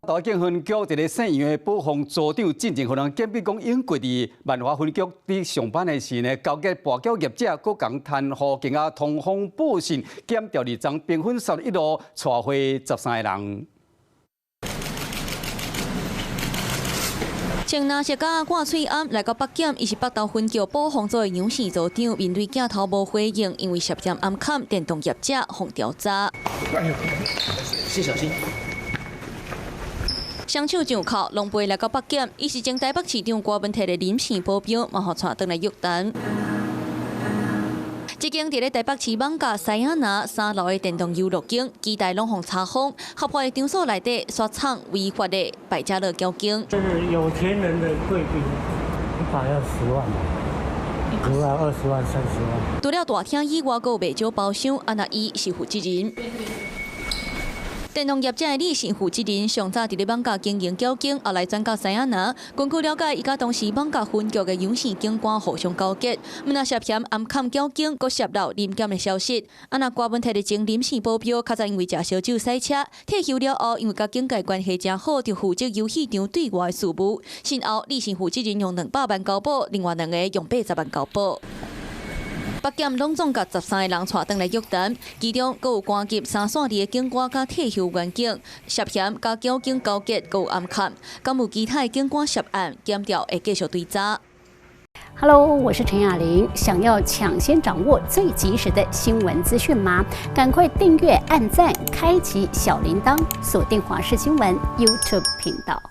台警分局伫咧沈阳的保防组长进前，互人检比讲，因过伫万华分局伫上班的时呢，交给跋筊业者，搁共贪互警啊通风报信，检调2桩平分31路，带回13个人。 穿蓝色甲挂喙暗来到北检，伊是北投分局保防组的杨氏组长，面对镜头无回应，因为涉嫌暗砍电动业者，互调查。先小心。 双手上铐，拢背来到北检，伊是前台北市长郭文泰的临时保镖，嘛互带倒来约谈。这间伫咧台北市艋舺西雅那3楼的电动游乐场，机台拢互查封，合法的场所内底刷厂违法的百家乐交警。这是有钱人的贵宾，一把要10万，10万、20万、30万。除了大厅以外，阁有袂少包厢，安那伊是负责人。 电动业者的理性负责人上早伫咧艋舺经营交警，后来转到西雅那。根据了解，伊甲当时艋舺分局的杨姓警官互相交结，那涉嫌暗砍交警，阁涉漏临检的消息。那郭文泰的前临时保镖，较早因为食烧酒洗车，退休了后，因为甲警界关系真好，就负责游戏场对外的事务。先后理性负责人用200万交保，另外2个用80万交保。 北检拢总甲13个人带倒来约谈，其中阁有关击3线里的警官甲退休员警，涉嫌甲交警交结，阁有暗砍，敢有其他的警官涉案，检调会继续追查。Hello， 我是陈雅玲。想要抢先掌握最及时的新闻资讯吗？赶快订阅、按赞、开启小铃铛，锁定华视新闻 YouTube 频道。